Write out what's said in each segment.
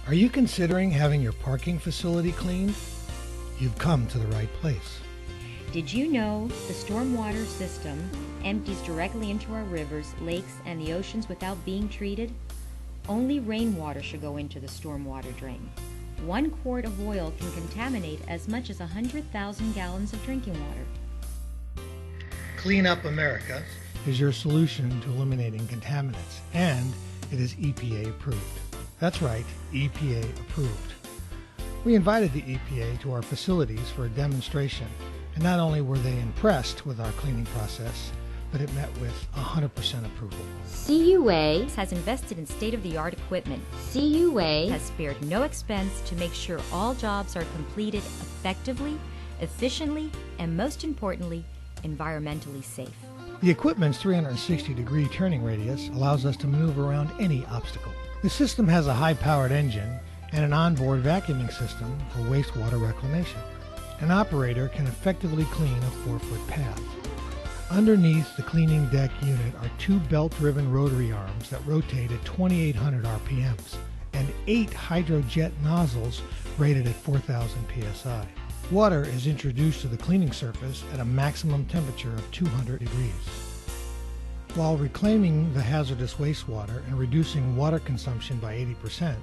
Are you considering having your parking facility cleaned? You've come to the right place. Did you know the stormwater system empties directly into our rivers, lakes, and the oceans without being treated? Only rainwater should go into the stormwater drain. 1 quart of oil can contaminate as much as 100,000 gallons of drinking water. Clean Up America is your solution to eliminating contaminants, and it is EPA approved. That's right, EPA approved. We invited the EPA to our facilities for a demonstration, and not only were they impressed with our cleaning process, but it met with 100% approval. CUA has invested in state-of-the-art equipment. CUA has spared no expense to make sure all jobs are completed effectively, efficiently, and most importantly, environmentally safe. The equipment's 360-degree turning radius allows us to maneuver around any obstacle. The system has a high-powered engine and an onboard vacuuming system for wastewater reclamation. An operator can effectively clean a 4-foot path. Underneath the cleaning deck unit are 2 belt-driven rotary arms that rotate at 2,800 RPMs and 8 hydrojet nozzles rated at 4,000 psi. Water is introduced to the cleaning surface at a maximum temperature of 200 degrees. While reclaiming the hazardous wastewater and reducing water consumption by 80%,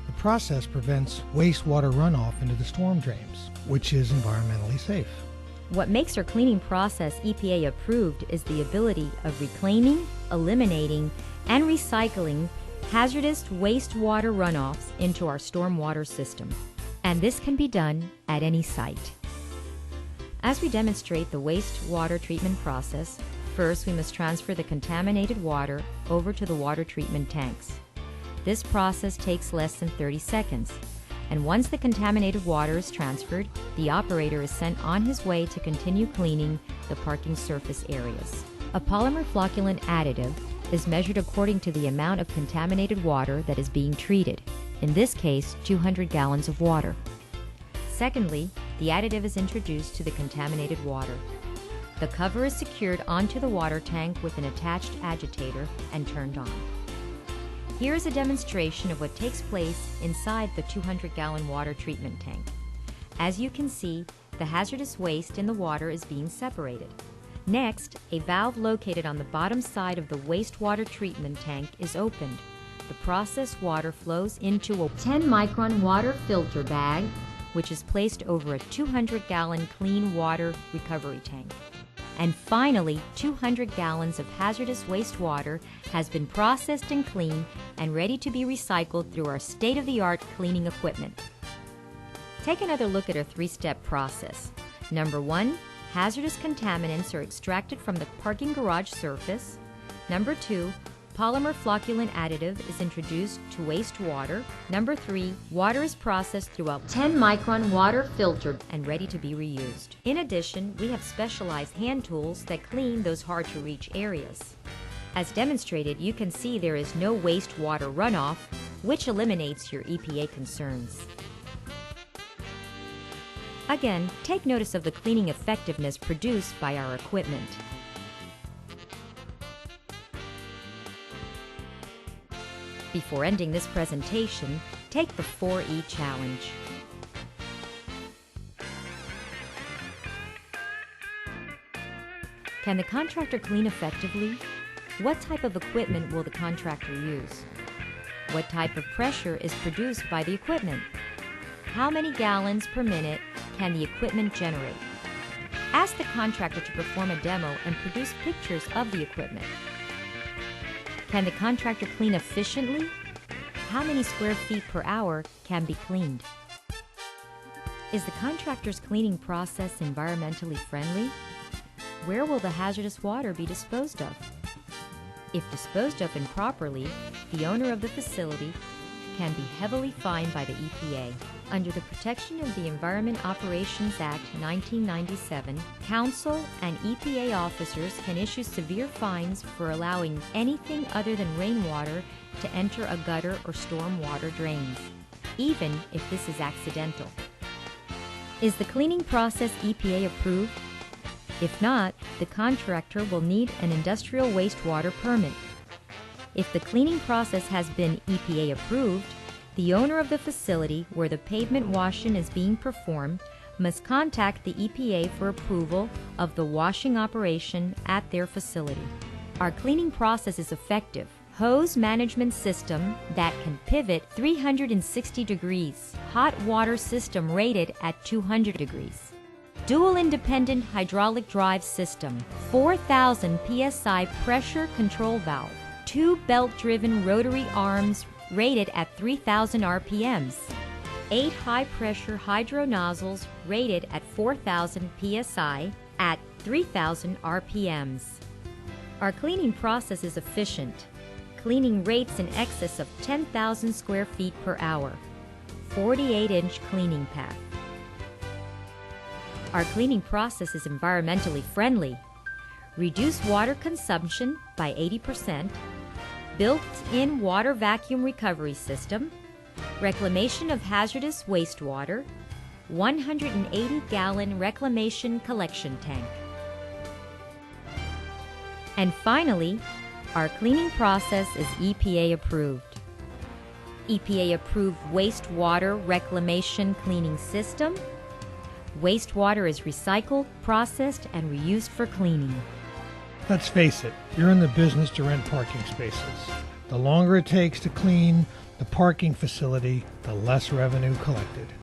the process prevents wastewater runoff into the storm drains, which is environmentally safe. What makes our cleaning process EPA approved is the ability of reclaiming, eliminating, and recycling hazardous wastewater runoffs into our stormwater system. And this can be done at any site. As we demonstrate the wastewater treatment process, first we must transfer the contaminated water over to the water treatment tanks. This process takes less than 30 seconds. And once the contaminated water is transferred, the operator is sent on his way to continue cleaning the parking surface areas. A polymer flocculant additive is measured according to the amount of contaminated water that is being treated, in this case 200 gallons of water. Secondly, the additive is introduced to the contaminated water. The cover is secured onto the water tank with an attached agitator and turned on. Here is a demonstration of what takes place inside the 200-gallon water treatment tank. As you can see, the hazardous waste in the water is being separated. Next, a valve located on the bottom side of the wastewater treatment tank is opened. The processed water flows into a 10-micron water filter bag, which is placed over a 200-gallon clean water recovery tank. And finally, 200 gallons of hazardous wastewater has been processed and cleaned and ready to be recycled through our state-of-the-art cleaning equipment. Take another look at our 3-step process. Number 1, hazardous contaminants are extracted from the parking garage surface. Number 2, polymer flocculant additive is introduced to wastewater. Number 3, water is processed through a 10-micron water filter and ready to be reused. In addition, we have specialized hand tools that clean those hard-to-reach areas. As demonstrated, you can see there is no wastewater runoff, which eliminates your EPA concerns. Again, take notice of the cleaning effectiveness produced by our equipment. Before ending this presentation, take the 4E challenge. Can the contractor clean effectively? What type of equipment will the contractor use? What type of pressure is produced by the equipment? How many gallons per minute can the equipment generate? Ask the contractor to perform a demo and produce pictures of the equipment. Can the contractor clean efficiently? How many square feet per hour can be cleaned? Is the contractor's cleaning process environmentally friendly? Where will the hazardous water be disposed of? If disposed of improperly, the owner of the facility can be heavily fined by the EPA. Under the Protection of the Environment Operations Act 1997, Council and EPA officers can issue severe fines for allowing anything other than rainwater to enter a gutter or storm water drains, even if this is accidental. Is the cleaning process EPA approved? If not, the contractor will need an industrial wastewater permit. If the cleaning process has been EPA approved, The owner of the facility where the pavement washing is being performed must contact the EPA for approval of the washing operation at their facility. Our cleaning process is effective. Hose management system that can pivot 360 degrees. Hot water system rated at 200 degrees. Dual independent hydraulic drive system. 4,000 psi pressure control valve. 2 belt-driven rotary arms rated at 3,000 RPMs. 8 high-pressure hydro nozzles rated at 4,000 psi at 3,000 RPMs. Our cleaning process is efficient. Cleaning rates in excess of 10,000 square feet per hour. 48-inch cleaning path. Our cleaning process is environmentally friendly. Reduce water consumption by 80%. Built-in water vacuum recovery system. Reclamation of hazardous wastewater. 180-gallon reclamation collection tank. And finally, our cleaning process is EPA approved. EPA approved wastewater reclamation cleaning system. Wastewater is recycled, processed, and reused for cleaning. Let's face it, you're in the business to rent parking spaces. The longer it takes to clean the parking facility, the less revenue collected.